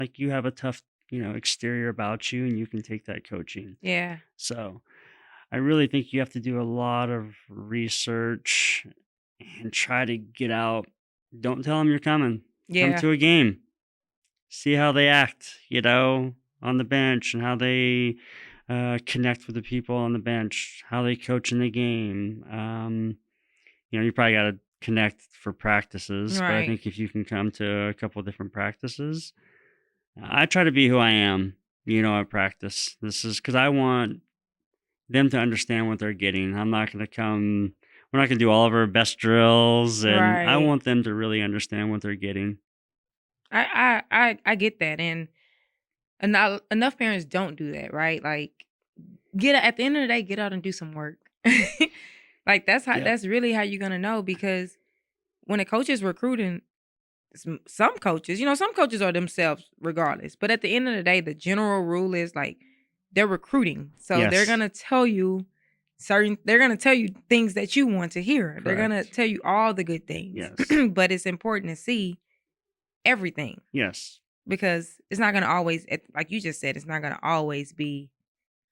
like you have a tough, exterior about you and you can take that coaching. Yeah. So I really think you have to do a lot of research and try to get out. Don't tell them you're coming. Come Yeah. to a game. See how they act, on the bench and how they connect with the people on the bench, how they coach in the game. You probably got to connect for practices, but I Right. think if you can come to a couple of different practices, I try to be who I am, at practice. This is because I want them to understand what they're getting. We're not going to do all of our best drills, and I Right. want them to really understand what they're getting. I get that, and enough parents don't do that, right? Like, get at the end of the day, get out and do some work. Like, Yep. that's really how you're gonna know, because when a coach is recruiting, some coaches, some coaches are themselves regardless. But at the end of the day, the general rule is like they're recruiting. So Yes. they're gonna tell you things that you want to hear. They're gonna Correct. tell you all the good things. Yes. But it's important to see everything, Yes. because it's not gonna always, like you just said, it's not gonna always be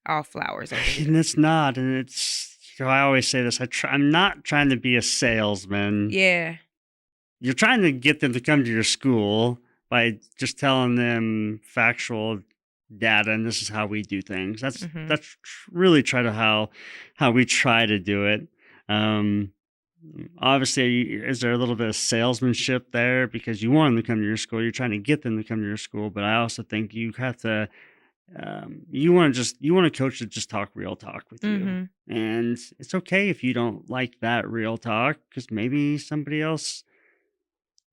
all flowers over And here. it's not, and I always say this. I'm not trying to be a salesman. Yeah. You're trying to get them to come to your school by just telling them factual data, and this is how we do things. Mhm. That's really try to how we try to do it. Um, Obviously, is there a little bit of salesmanship there because you want them to come to your school? You're trying to get them to come to your school, but I also think you have to. You want a coach to just talk real talk with you, Mhm. and it's okay if you don't like that real talk because maybe somebody else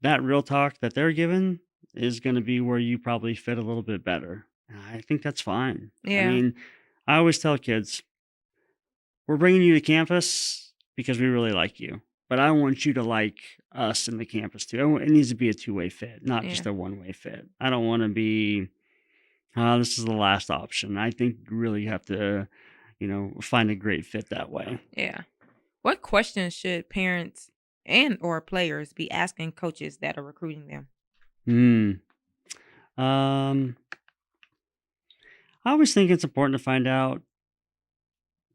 that real talk that they're given is going to be where you probably fit a little bit better. And I think that's fine. I Yeah. mean, I always tell kids, we're bringing you to campus because we really like you, but I want you to like us in the campus too. It needs to be a two-way fit, not Yeah. just a one-way fit. I don't want to be, this is the last option. I think you really have to, find a great fit that way. Yeah. What questions should parents and or players be asking coaches that are recruiting them? Hmm. Um, I always think it's important to find out.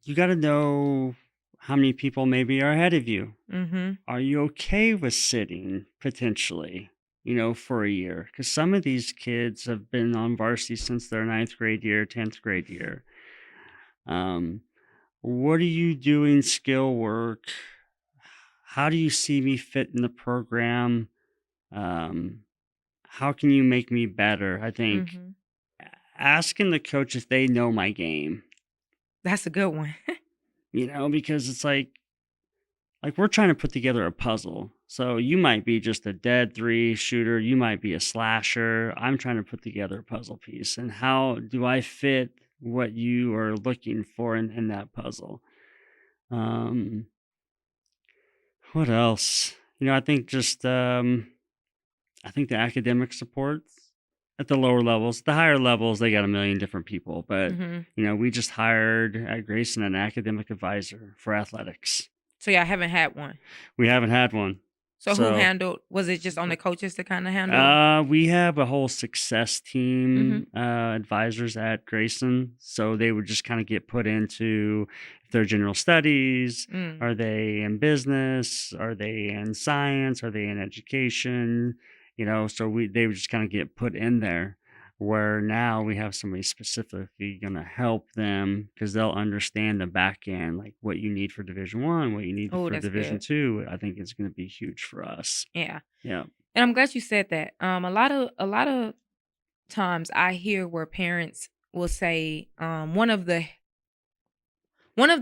You got to know how many people maybe are ahead of you. Mhm. Are you okay with sitting potentially, for a year? Because some of these kids have been on varsity since their ninth grade year, 10th grade year. Um, what are you doing skill work? How do you see me fit in the program? Um, how can you make me better? I think Mhm. asking the coach if they know my game, That's a good one. because it's like we're trying to put together a puzzle. So you might be just a dead three shooter, you might be a slasher. I'm trying to put together a puzzle piece. And how do I fit what you are looking for in that puzzle? Um, what else? I think the academic support at the lower levels, the higher levels, they got a million different people. But, Mhm. we just hired at Grayson an academic advisor for athletics. So y'all haven't had one. We haven't had one. So who So handled, was it just on the coaches to kind of handle? We have a whole success Mhm. team, advisors at Grayson. So they would just kind of get put into if they're general studies, Mm. are they in business, are they in science, are they in education? So they would just kind of get put in there. Where now we have somebody specifically going to help them because they'll understand the back end, like what you need for Division 1, what you need Oh, for that's good. Division 2. I think it's going to be huge for us. Yeah. Yeah. And I'm glad you said that. A lot of times I hear where parents will say, one of the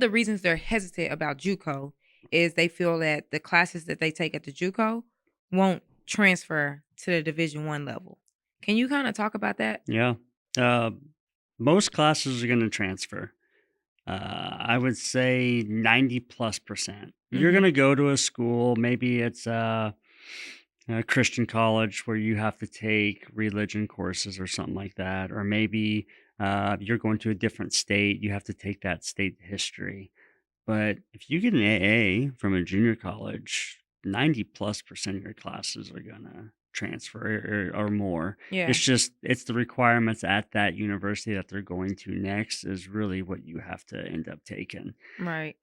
reasons they're hesitant about JUCO is they feel that the classes that they take at the JUCO won't transfer to the Division 1 level. Can you kind of talk about that? Yeah. Uh, Most classes are going to transfer. I would say 90 plus percent. You're going Mhm. to go to a school, maybe it's a Christian college where you have to take religion courses or something like that. Or maybe you're going to a different state, you have to take that state history. But if you get an AA from a junior college, 90 plus percent of your classes are going to transfer or more. Yeah. It's the requirements at that university that they're going to next is really what you have to end up taking. Right.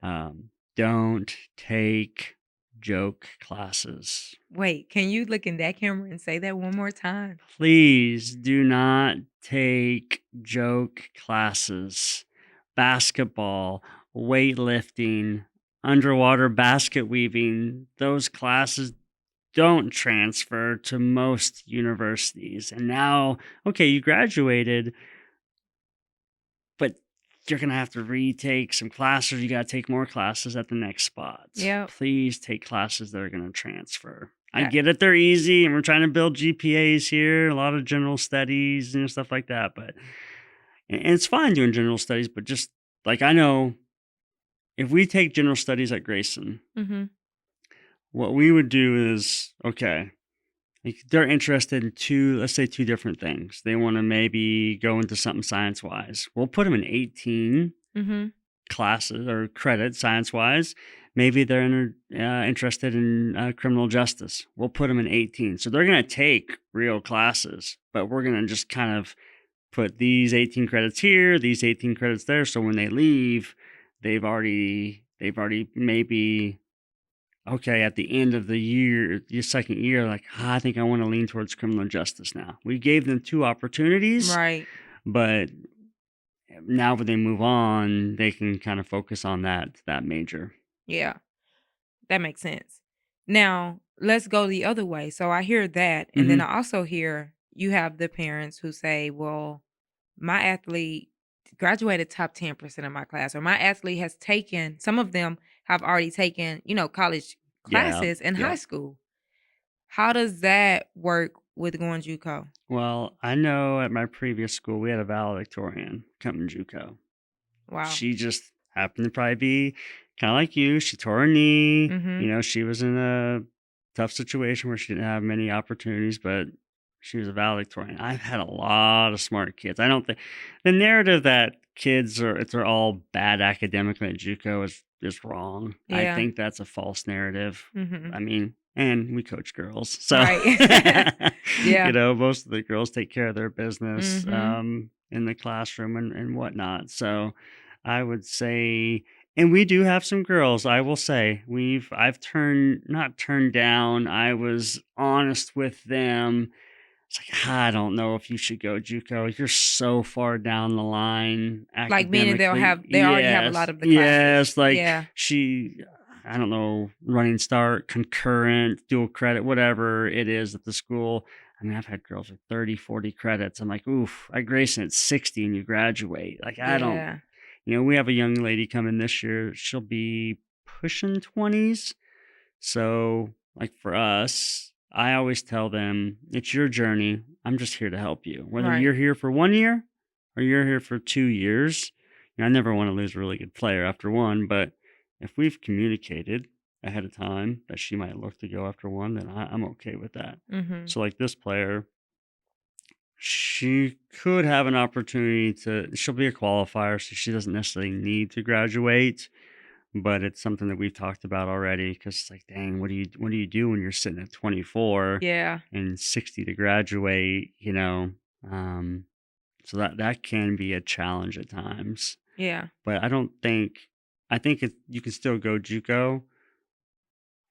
Don't take joke classes. Wait, can you look in that camera and say that one more time? Please do not take joke classes. Basketball, weightlifting, underwater basket weaving, those classes don't transfer to most universities. And now, okay, you graduated, but you're going to have to retake some classes. You got to take more classes at the next spots. Yep. Please take classes that are going to transfer. I That get it, they're easy, and we're trying to build GPAs here, a lot of general studies and stuff like that. But and it's fine doing general studies, but just like I know if we take general studies at Grayson, Mhm. what we would do is okay, like they're interested in let's say two different things. They want to maybe go into something science wise. We'll put them in 18 Mhm. classes or credits science wise. Maybe they're interested in criminal justice. We'll put them in 18. So they're going to take real classes, but we're going to just kind of put these 18 credits here, these 18 credits there. So when they leave, they've already maybe, okay, at the end of the year, the second year, like, I think I want to lean towards criminal justice now. We gave them two opportunities, Right. but now when they move on, they can kind of focus on that major. Yeah. That makes sense. Now, let's go the other way. So I hear that, and then Hmm. I also hear you have the parents who say, "Well, my athlete graduated top 10% of my class, or my athlete has taken, some of them have already taken, college Yeah, classes in yeah. high school." How does that work with going JUCO? Well, I know at my previous school, we had a valedictorian come to JUCO. Wow. She just happened to probably be kind of like you. She tore her knee. Mhm. She was in a tough situation where she didn't have many opportunities, but she was a valedictorian. I've had a lot of smart kids. I don't think the narrative that kids are if they're all bad academically at JUCO is wrong. I Yeah. think that's a false narrative. Mhm. I mean, and we coach girls, so Right. Yeah. most of the girls take care of their business Mhm. in the classroom and whatnot. So I would say, and we do have some girls. I will say I've not turned down. I was honest with them. It's like, I don't know if you should go JUCO. You're so far down the line Like, meaning academically. they already have a lot Yes, of the classes. yes. Like Yeah. I don't know, running start, concurrent, dual credit, whatever it is at the school. I mean, I've had girls with 30, 40 credits. I'm like, oof, at Grayson, it's 60 and you graduate. Like, I don't, Yeah. we have a young lady coming this year. She'll be pushing 20s. So, like for us, I always tell them, it's your journey. I'm just here to help you. Whether Right. you're here for 1 year or you're here for 2 years, I never want to lose a really good player after one. But if we've communicated ahead of time that she might look to go after one, then I'm okay with that. Mhm. So, like this player, she could have an opportunity she'll be a qualifier, so she doesn't necessarily need to graduate, but it's something that we've talked about already because it's like, dang, what do you do when you're sitting at 24 Yeah. and 60 to graduate, Um, so that can be a challenge at times. Yeah. But I think you can still go JUCO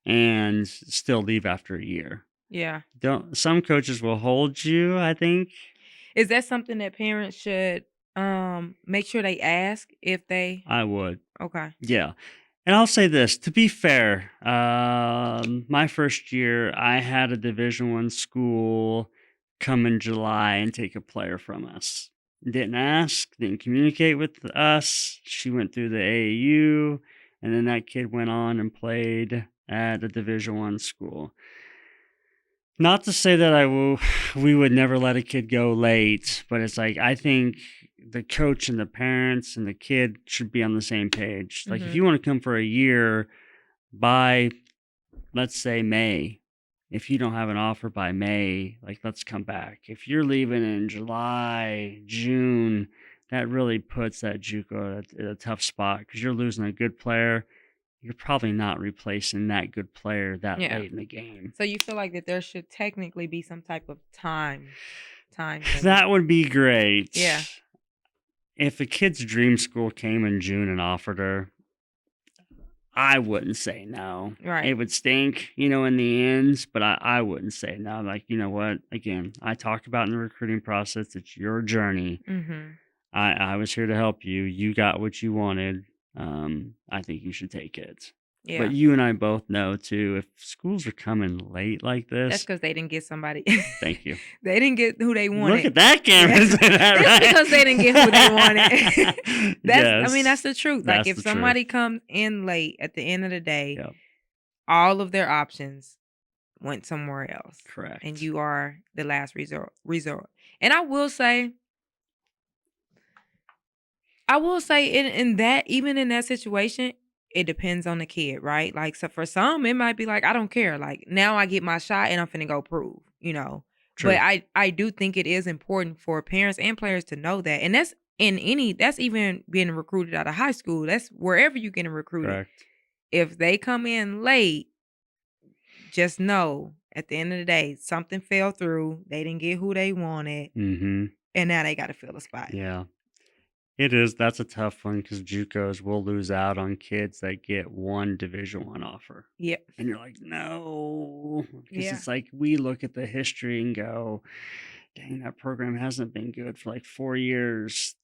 and still leave after a year. Yeah. Don't Some coaches will hold you, I think. Is that something that parents should make sure they ask if they I would. okay. Yeah. And I'll say this, to be fair, my first year, I had a Division I school come in July and take a player from us. Didn't ask, didn't communicate with us. She went through the AAU, and then that kid went on and played at a Division I school. Not to say that we would never let a kid go late, but it's like I think the coach and the parents and the kid should be on the same page. Like if Mhm. you want to come for a year by let's say May, if you don't have an offer by May, like let's come back. If you're leaving in July, June, that really puts that JUCO at a tough spot because you're losing a good player. you're probably not replacing that good player that Yeah. late in the game. So you feel like that there should technically be some type of time limit. That would be great. Yeah. If a kid's dream school came in June and offered her, I wouldn't say no. Right. It would stink, in the end, but I wouldn't say no. Like, you know what? Again, I talked about in the recruiting process, it's your journey. Mhm. I was here to help you. You got what you wanted. I think you should take it. Yeah. But you and I both know too, if schools are coming late like That's this, because they didn't get somebody. thank you. They didn't get who they wanted. Look at that camera. Yes. Say that That's right. because they didn't get who they wanted. I mean, that's Yes, the truth. Like that's if the somebody truth. comes in late at the end of the day, Yep, all of their options went somewhere else. And correct. you are the last resort. And I will say in that, even in that situation, it depends on the kid, right? Like, so for some, it might be like, I don't care. Like, now I get my shot and I'm finna go prove, But True. I do think it is important for parents and players to know that. And that's even being recruited out of high school. That's wherever you're getting recruited. Correct. If they come in late, just know at the end of the day, something fell through. They didn't get who they wanted. Mm-hmm. And now they got to fill a spot. Yeah. It is. That's a tough one because JUCOs will lose out on kids that get one Division I offer. Yep. And you're like, no. Because Yeah. it's like we look at the history and go, dang, that program hasn't been good for like 4 years.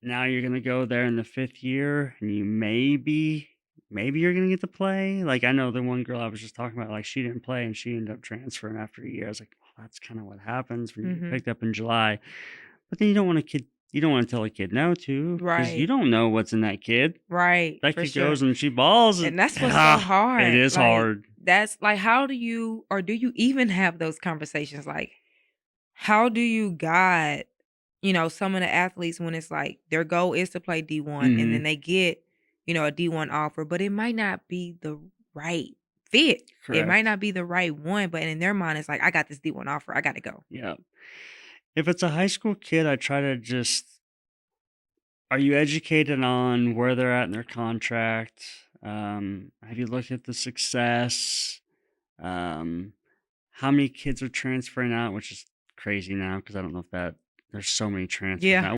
Now you're going to go there in the 5th year and you maybe you're going to get to play. Like I know the one girl I was just talking about, like she didn't play and she ended up transferring after a year. I was like, well, that's kind of what happens when you get picked up in July. But then you don't want to tell a kid no to because you Right. don't know what's in that kid. Right. That For kid sure. goes and she balls. And that's what's so hard. It is Like, hard. that's like, how do you, or do you even have those conversations? Like, how do you guide, some of the athletes when it's like their goal is to play D1 and then Mhm. they get, a D1 offer, but it might not be the right fit. It might Correct. not be the right one, but in their mind, it's like, I got this D1 offer. I got to go. Yeah. If it's a high school kid, I try to just, are you educated on where they're at in their contract? Have you looked at the success? Um, how many kids are transferring out, which is crazy now because I don't know if there's so many transfers Yeah. now.